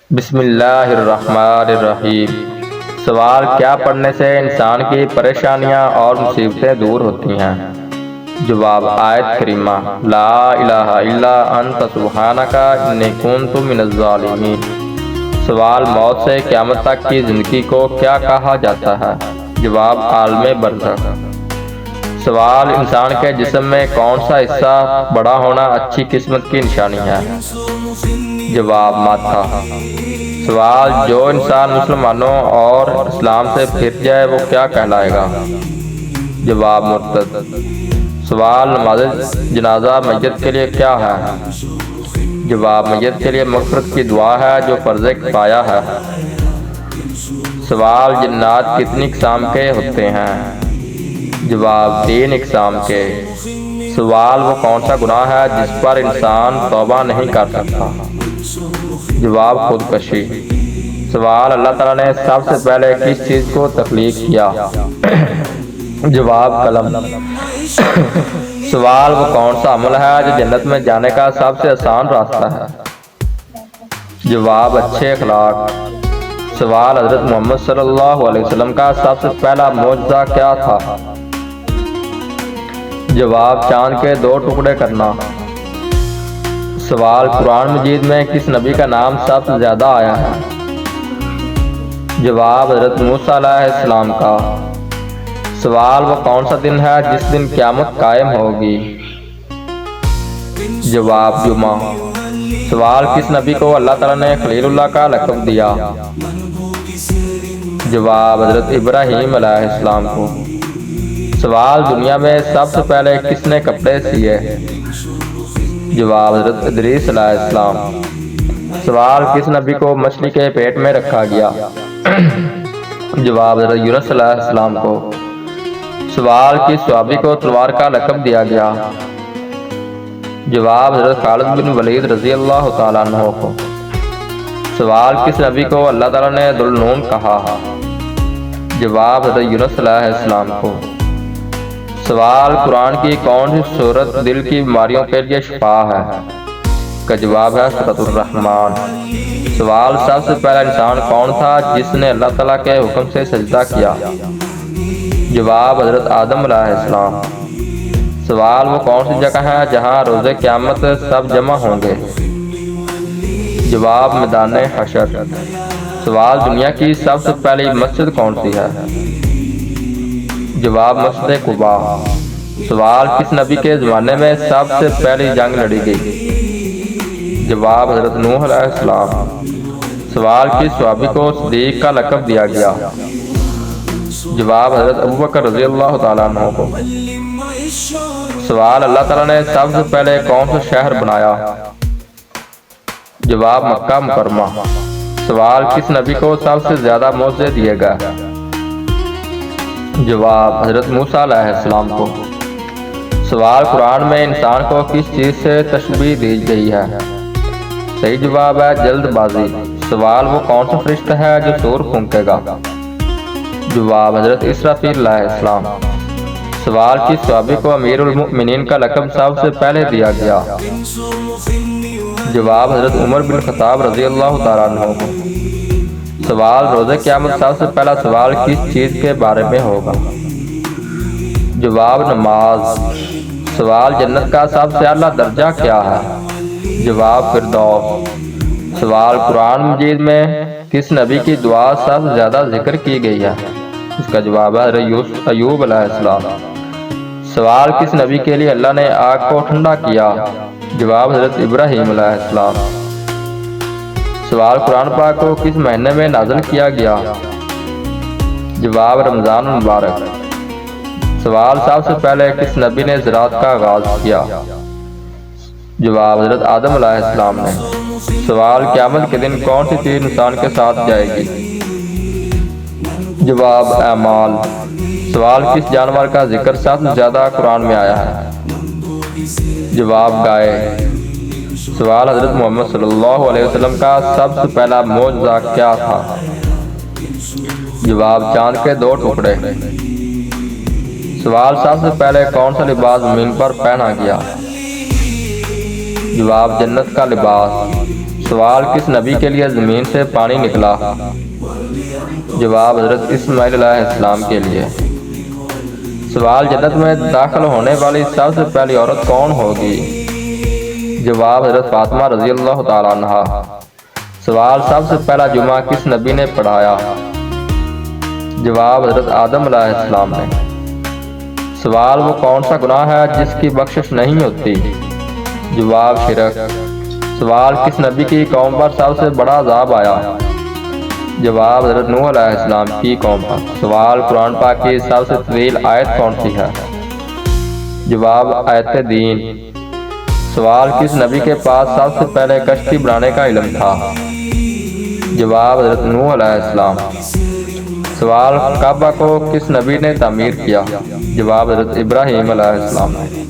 بسم اللہ الرحمن الرحیم۔ سوال: کیا پڑھنے سے انسان کی پریشانیاں اور مصیبتیں دور ہوتی ہیں؟ جواب: آیت کریمہ لا الہ الا انت سبحانک انی کنت من الظالمین۔ سوال: موت سے قیامت تک کی زندگی کو کیا کہا جاتا ہے؟ جواب: عالم برزخ۔ سوال: انسان کے جسم میں کون سا حصہ بڑا ہونا اچھی قسمت کی نشانی ہے؟ جواب: ماتھا۔ سوال: جو انسان مسلمانوں اور اسلام سے پھر جائے وہ کیا کہلائے گا؟ جواب: مرتد۔ سوال: نماز جنازہ میت کے لیے کیا ہے؟ جواب: میت کے لیے مغفرت کی دعا ہے جو فرض کفایہ ہے۔ سوال: جنات کتنی اقسام کے ہوتے ہیں؟ جواب: 3 اقسام کے۔ سوال: وہ کون سا گناہ ہے جس پر انسان توبہ نہیں کر سکتا؟ جواب: خودکشی۔ سوال: اللہ تعالیٰ نے سب سے پہلے کس چیز کو تخلیق کیا؟ جواب: قلم۔ سوال: وہ کون سا عمل ہے جو جنت میں جانے کا سب سے آسان راستہ ہے؟ جواب: اچھے اخلاق۔ سوال: حضرت محمد صلی اللہ علیہ وسلم کا سب سے پہلا معجزہ کیا تھا؟ جواب: چاند کے 2 ٹکڑے کرنا۔ سوال: قرآن مجید میں کس نبی کا نام سب سے زیادہ آیا ہے؟ جواب: حضرت موسیٰ علیہ السلام کا۔ سوال: وہ کون سا دن ہے جس دن قیامت قائم ہوگی؟ جواب: جمعہ۔ سوال: کس نبی کو اللہ تعالیٰ نے خلیل اللہ کا لقب دیا؟ جواب: حضرت ابراہیم علیہ السلام کو۔ سوال: دنیا میں سب سے پہلے کس نے کپڑے سیے؟ جواب: حضرت ادریس علیہ السلام۔ سوال: کس نبی کو مچھلی کے پیٹ میں رکھا گیا؟ جواب: حضرت یونس علیہ السلام کو۔ سوال: کس صحابی کو تلوار کا لقب دیا گیا؟ جواب: حضرت خالد بن ولید رضی اللہ تعالیٰ عنہ کو۔ سوال: کس نبی کو اللہ تعالیٰ نے ذو النون کہا؟ جواب: حضرت یونس علیہ السلام کو۔ سوال: قرآن کی کون سی سورت دل کی بیماریوں کے لیے شفا ہے؟ کا جواب ہے سورۃ الرحمن۔ سوال: سب سے پہلا انسان کون تھا جس نے اللہ تعالیٰ کے حکم سے سجدہ کیا؟ جواب: حضرت آدم علیہ السلام۔ سوال: وہ کون سی جگہ ہے جہاں روز قیامت سب جمع ہوں گے؟ جواب: میدان حشر۔ سوال: دنیا کی سب سے پہلی مسجد کون سی ہے؟ جواب: مسجد قباء۔ سوال: کس نبی کے زمانے میں سب سے پہلی جنگ لڑی گئی؟ جواب: حضرت نوح علیہ السلام۔ سوال: کس صحابی کو صدیق کا لقب دیا گیا؟ جواب: حضرت ابوبکر رضی اللہ تعالیٰ عنہ کو۔ سوال: اللہ تعالیٰ نے سب سے پہلے کون سا شہر بنایا؟ جواب: مکہ مکرمہ۔ سوال: کس نبی کو سب سے زیادہ معجزے دیے گئے؟ جواب: حضرت موسیٰ علیہ السلام کو۔ سوال: قرآن میں انسان کو کس چیز سے تشبیہ دی گئی ہے؟ صحیح جواب ہے جلد بازی۔ سوال: وہ کون سا فرشتہ ہے جو سور پھونکے گا؟ جواب: حضرت اسرافیل علیہ السلام۔ سوال: کس صحابی کو امیر المؤمنین کا لقب سب سے پہلے دیا گیا؟ جواب: حضرت عمر بن خطاب رضی اللہ تعالیٰ عنہ کو۔ سوال: روز قیامت سب سے پہلا سوال کس چیز کے بارے میں ہوگا؟ جواب: نماز۔ سوال: جنت کا سب سے اعلیٰ درجہ کیا ہے؟ جواب: فردوس۔ سوال: قرآن مجید میں کس نبی کی دعا سب سے زیادہ ذکر کی گئی ہے؟ اس کا جواب ہے حضرت ایوب علیہ السلام۔ سوال: کس نبی کے لیے اللہ نے آگ کو ٹھنڈا کیا؟ جواب: حضرت ابراہیم علیہ السلام۔ سوال: قرآن پاک کو کس مہینے میں نازل کیا گیا؟ جواب: رمضان المبارک۔ سوال: سب سے پہلے کس نبی نے زراعت کا آغاز کیا؟ جواب: حضرت آدم علیہ السلام نے۔ سوال: قیامت کے دن کون سی چیز انسان کے ساتھ جائے گی؟ جواب: اعمال۔ سوال: کس جانور کا ذکر سب سے زیادہ قرآن میں آیا ہے؟ جواب: گائے۔ سوال: حضرت محمد صلی اللہ علیہ وسلم کا سب سے پہلا معجزہ کیا تھا؟ جواب: چاند کے 2 ٹکڑے۔ سوال: سب سے پہلے کون سا لباس زمین پر پہنا گیا؟ جواب: جنت کا لباس۔ سوال کس نبی کے لیے زمین سے پانی نکلا؟ جواب حضرت اسماعیل علیہ السلام کے لیے۔ سوال جنت میں داخل ہونے والی سب سے پہلی عورت کون ہوگی؟ جواب حضرت فاطمہ رضی اللہ تعالیٰ عنہا۔ سوال سب سے پہلا جمعہ کس نبی نے پڑھایا؟ جواب حضرت آدم علیہ السلام نے۔ سوال وہ کون سا گناہ ہے جس کی بخشش نہیں ہوتی؟ جواب شرک۔ سوال کس نبی کی قوم پر سب سے بڑا عذاب آیا؟ جواب حضرت نوح علیہ السلام کی قوم پر۔ سوال قرآن پاک کی سب سے طویل آیت کون سی ہے؟ جواب آیت دین۔ سوال کس نبی کے پاس سب سے پہلے کشتی بنانے کا علم تھا؟ جواب حضرت نوح علیہ السلام۔ سوال کعبہ کو کس نبی نے تعمیر کیا؟ جواب حضرت ابراہیم علیہ السلام نے۔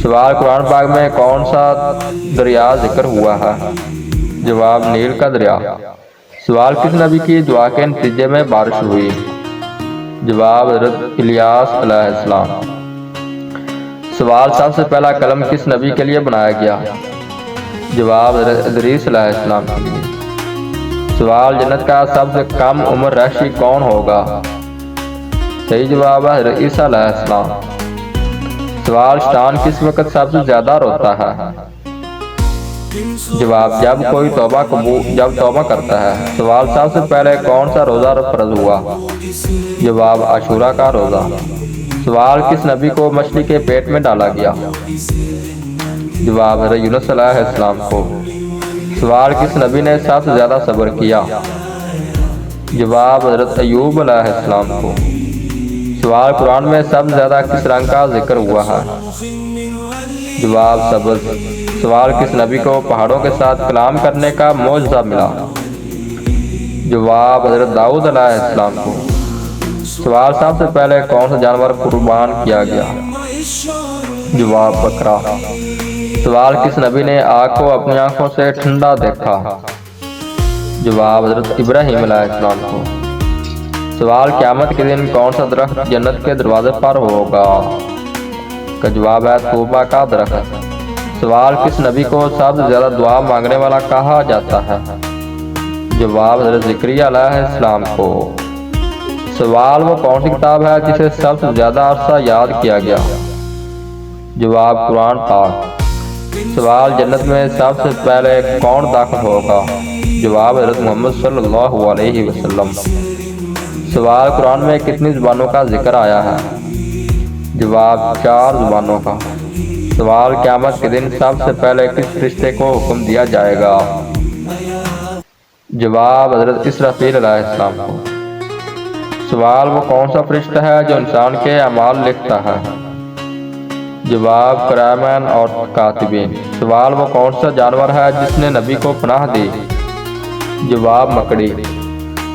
سوال قرآن پاک میں کون سا دریا ذکر ہوا ہے؟ جواب نیل کا دریا۔ سوال کس نبی کی دعا کے نتیجے میں بارش ہوئی؟ جواب حضرت الیاس علیہ السلام۔ سوال سب سے پہلا قلم کس نبی کے لیے بنایا گیا؟ جواب حضرت ادریس علیہ السلام کے لیے۔ سوال جنت کا سب سے کم عمر رہائشی کون ہوگا؟ صحیح جواب ہے حضرت عیسیٰ علیہ السلام۔ سوال شیطان کس وقت سب سے زیادہ روتا ہے؟ جواب جب کوئی توبہ کرتا ہے۔ سوال سب سے پہلے کون سا روزہ فرض ہوا؟ جواب عاشورہ کا روزہ۔ سوال کس نبی کو مچھلی کے پیٹ میں ڈالا گیا؟ جواب حضرت یونس علیہ السلام کو۔ سوال کس نبی نے سب سے زیادہ صبر کیا؟ جواب حضرت ایوب علیہ السلام کو۔ سوال قرآن میں سب سے زیادہ کس رنگ کا ذکر ہوا ہے؟ جواب سبز۔ سوال کس نبی کو پہاڑوں کے ساتھ کلام کرنے کا معجزہ ملا؟ جواب حضرت داؤد علیہ السلام کو۔ سوال سب سے پہلے کون سا جانور قربان کیا گیا؟ جواب بکرا۔ سوال کس نبی نے آگ کو اپنی آنکھوں سے ٹھنڈا دیکھا؟ جواب حضرت ابراہیم علیہ السلام کو۔ سوال قیامت کے دن کون سا درخت جنت کے دروازے پر ہوگا؟ کا جواب ہے توبہ کا درخت۔ سوال کس نبی کو سب سے زیادہ دعا مانگنے والا کہا جاتا ہے؟ جواب حضرت زکریا علیہ السلام کو۔ سوال وہ کون سی کتاب ہے جسے سب سے زیادہ عرصہ یاد کیا گیا؟ جواب قرآن پاک۔ سوال جنت میں سب سے پہلے کون داخل ہوگا؟ جواب حضرت محمد صلی اللہ علیہ وسلم۔ سوال قرآن میں کتنی زبانوں کا ذکر آیا ہے؟ جواب 4 زبانوں کا۔ سوال قیامت کے دن سب سے پہلے کس فرشتے کو حکم دیا جائے گا؟ جواب حضرت اسرافیل علیہ السلام کو۔ سوال وہ کون سا فرشتہ ہے جو انسان کے اعمال لکھتا ہے؟ جواب کرائمین اور کاتبین۔ سوال وہ کون سا جانور ہے جس نے نبی کو پناہ دی؟ جواب مکڑی۔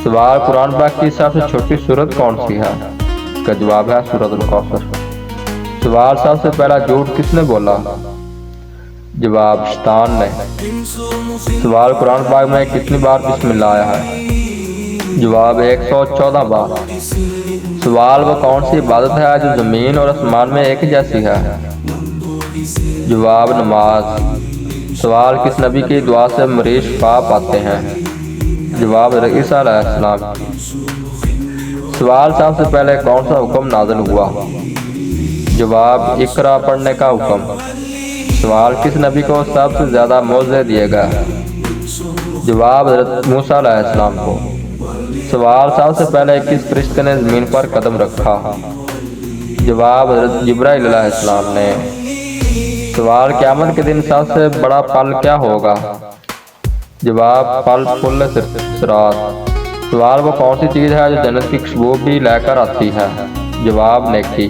سوال قرآن پاک کی سب سے چھوٹی سورت کون سی ہے؟ کا جواب ہے سورۃ الکوثر۔ سوال سب سے پہلا جھوٹ کس نے بولا؟ جواب شیطان نے۔ سوال قرآن پاک میں کتنی بار بسم اللہ آیا ہے؟ جواب 114 بار۔ سوال وہ کون سی عبادت ہے جو زمین اور آسمان میں ایک جیسی ہے؟ جواب نماز۔ سوال کس نبی کی دعا سے مریض شفا پاتے ہیں؟ جواب عیسیٰ علیہ السلام۔ سوال سب سے پہلے کون سا حکم نازل ہوا؟ جواب اقرا پڑھنے کا حکم۔ سوال کس نبی کو سب سے زیادہ معجزے دیے گئے؟ جواب حضرت موسیٰ علیہ السلام کو۔ سوال سب سے پہلے کس فرشتے نے زمین پر قدم رکھا؟ جواب حضرت جبرائیل علیہ السلام نے۔ سوال قیامت کے دن سب سے بڑا پل کیا ہوگا؟ جواب پل پل صراط۔ سوال وہ کون سی چیز ہے جو جنت کی خوشبو بھی لے کر آتی ہے؟ جواب نیکی۔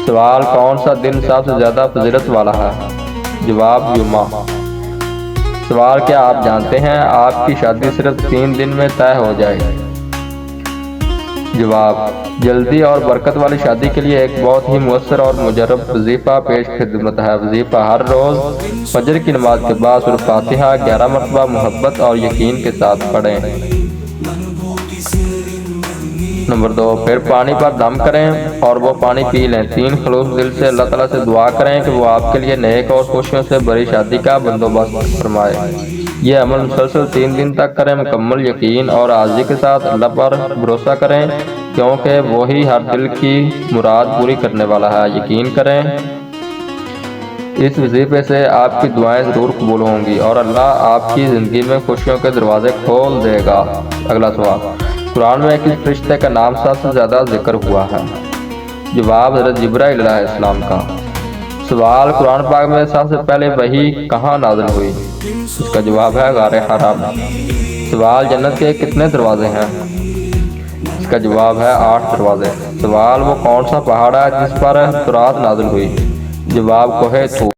سوال کون سا دن سب سے زیادہ فضیلت والا ہے؟ جواب جمعہ۔ سوال کیا آپ جانتے ہیں آپ کی شادی صرف 3 دن میں طے ہو جائے؟ جواب جلدی اور برکت والی شادی کے لیے ایک بہت ہی مؤثر اور مجرب وظیفہ پیش خدمت ہے۔ وظیفہ ہر روز فجر کی نماز کے بعد سورۃ فاتحہ 11 مرتبہ محبت اور یقین کے ساتھ پڑھیں۔ نمبر 2، پھر پانی پر دم کریں اور وہ پانی پی لیں۔ 3، خلوص دل سے اللہ تعالیٰ سے دعا کریں کہ وہ آپ کے لیے نیک اور خوشیوں سے بڑی شادی کا بندوبست فرمائے۔ یہ عمل مسلسل 3 دن تک کریں، مکمل یقین اور عاجزی کے ساتھ اللہ پر بھروسہ کریں، کیونکہ وہی ہر دل کی مراد پوری کرنے والا ہے۔ یقین کریں اس وظیفے سے آپ کی دعائیں ضرور قبول ہوں گی اور اللہ آپ کی زندگی میں خوشیوں کے دروازے کھول دے گا۔ اگلا سوال، قرآن میں کس فرشتے کا نام سب سے زیادہ ذکر ہوا ہے؟ جواب، حضرت جبرائیل علیہ السلام کا۔ سوال، قرآن پاک میں سب سے پہلے وحی کہاں نازل ہوئی؟ اس کا جواب ہے غار حرا میں۔ سوال، جنت کے کتنے دروازے ہیں؟ اس کا جواب ہے 8 دروازے۔ سوال، وہ کون سا پہاڑ ہے جس پر تورات نازل ہوئی؟ جواب، کوہ طور۔